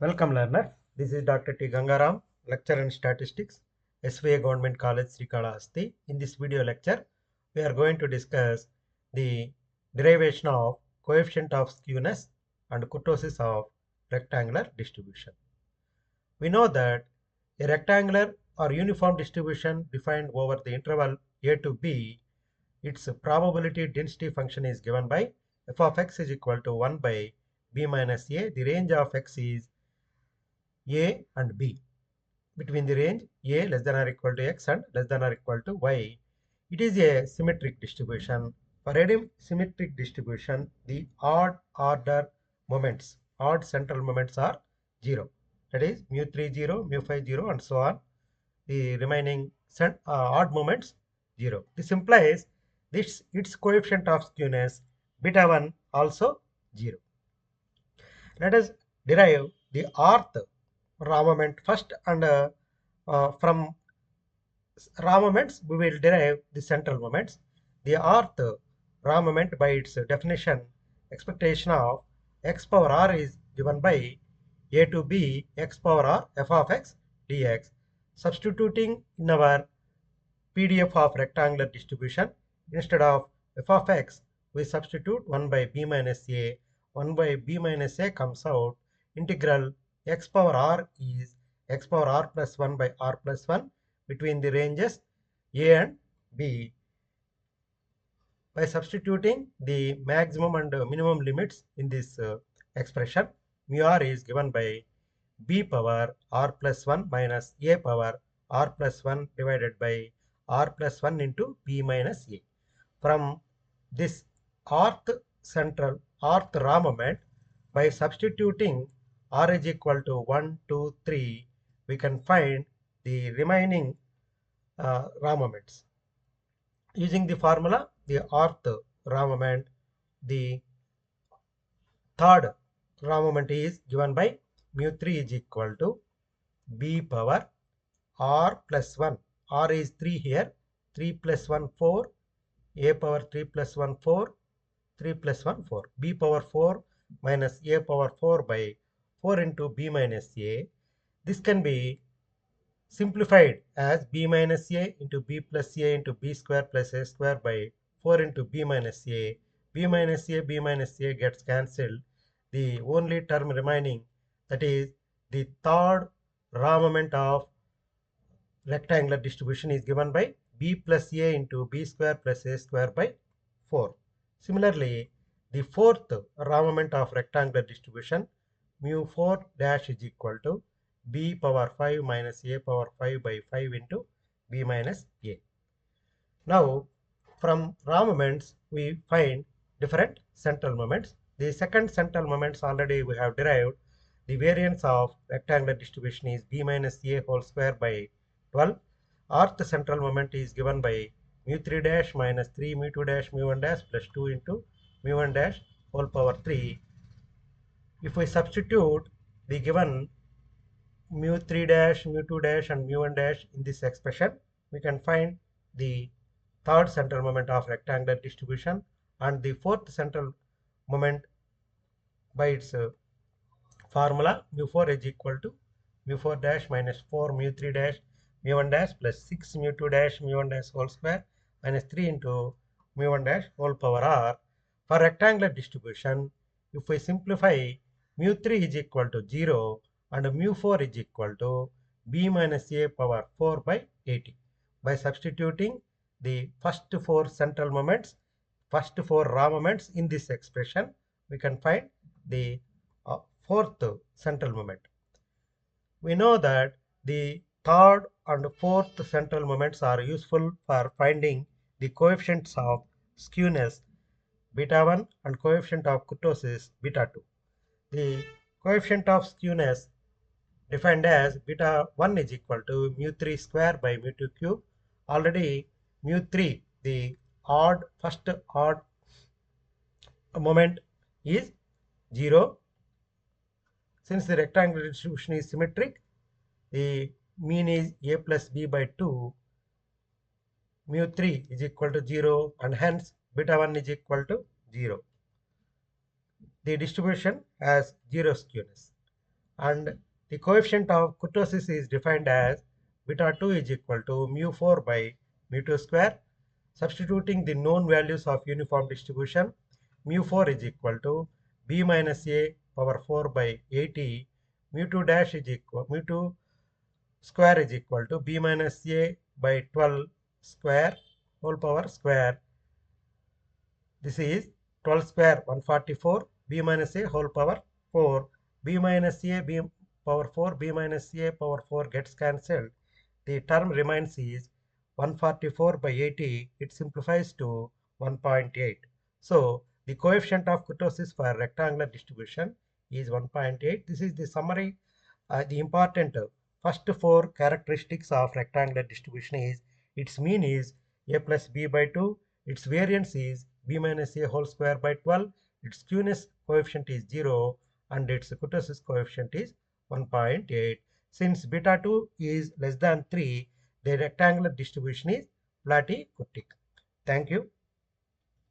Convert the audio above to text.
Welcome learner. This is Dr. T. Gangaram, lecturer in statistics, SVA Government College, Srikalahasti. In this video lecture, we are going to discuss the derivation of coefficient of skewness and kurtosis of rectangular distribution. We know that a rectangular or uniform distribution defined over the interval a to b, its probability density function is given by f of x is equal to 1 by b minus a. The range of x is a and b. Between the range a less than or equal to x and less than or equal to y. It is a symmetric distribution. For any symmetric distribution, the odd order moments, odd central moments are 0. That is mu3 0, mu5 0 and so on. The remaining odd moments 0. This implies its coefficient of skewness beta 1 also 0. Let us derive the rth raw moment first, and from raw moments we will derive the central moments. The rth raw moment, by its definition, expectation of x power r is given by a to b x power r f of x dx. Substituting in our PDF of rectangular distribution, instead of f of x, we substitute 1 by b minus a. 1 by b minus a comes out. Integral x power r is x power r plus 1 by r plus 1 between the ranges a and b. By substituting the maximum and minimum limits in this expression, mu r is given by b power r plus 1 minus a power r plus 1 divided by r plus 1 into b minus a. From this rth raw moment, by substituting r is equal to 1, 2, 3, we can find the remaining raw moments. Using the formula, the rth raw moment, the third raw moment is given by mu3 is equal to b power r plus 1. R is 3 here. 3 plus 1 4. A power 3 plus 1 4. 3 plus 1 4. B power 4 minus a power 4 by 4 into b minus a. This can be simplified as b minus a into b plus a into b square plus a square by 4 into b minus a. B minus a gets cancelled. The only term remaining, that is the third raw moment of rectangular distribution, is given by b plus a into b square plus a square by 4. Similarly, the fourth raw moment of rectangular distribution, mu 4 dash is equal to b power 5 minus a power 5 by 5 into b minus a. Now, from raw moments, we find different central moments. The second central moments already we have derived. The variance of rectangular distribution is b minus a whole square by 12. Rth central moment is given by mu3 dash minus 3 mu2 dash mu1 dash plus 2 into mu1 dash whole power 3. If we substitute the given mu3 dash, mu2 dash and mu1 dash in this expression, we can find the third central moment of rectangular distribution, and the fourth central moment by its formula mu4 is equal to mu4 dash minus 4 mu3 dash mu1 dash plus 6 mu2 dash mu1 dash whole square minus 3 into mu1 dash whole power r. For rectangular distribution, if we simplify, mu3 is equal to 0 and mu4 is equal to b minus a power 4 by 80. By substituting the first four central moments, first four raw moments in this expression, we can find the fourth central moment. We know that the third and fourth central moments are useful for finding the coefficients of skewness beta 1 and coefficient of kurtosis beta 2. The coefficient of skewness defined as beta 1 is equal to mu3 square by mu2 cube. Already mu3, the first odd moment, is 0. Since the rectangular distribution is symmetric, the mean is a plus b by 2. Mu3 is equal to 0 and hence beta 1 is equal to 0. The distribution has 0 skewness. And the coefficient of kurtosis is defined as beta 2 is equal to mu 4 by mu 2 square. Substituting the known values of uniform distribution, mu 4 is equal to b minus a power 4 by 80, mu 2 dash is equal, mu 2 square is equal to b minus a by 12 square whole power square. This is 12 square 144, b minus a whole power 4, b minus a b power 4, b minus a power 4 gets cancelled. The term remains is 144 by 80. It simplifies to 1.8. So the coefficient of kurtosis for rectangular distribution is 1.8. This is the summary. The important first four characteristics of rectangular distribution is its mean is a plus b by 2, its variance is b minus a whole square by 12, its skewness coefficient is 0, and its kurtosis coefficient is 1.8. Since beta 2 is less than 3, the rectangular distribution is platy-kurtic. Thank you.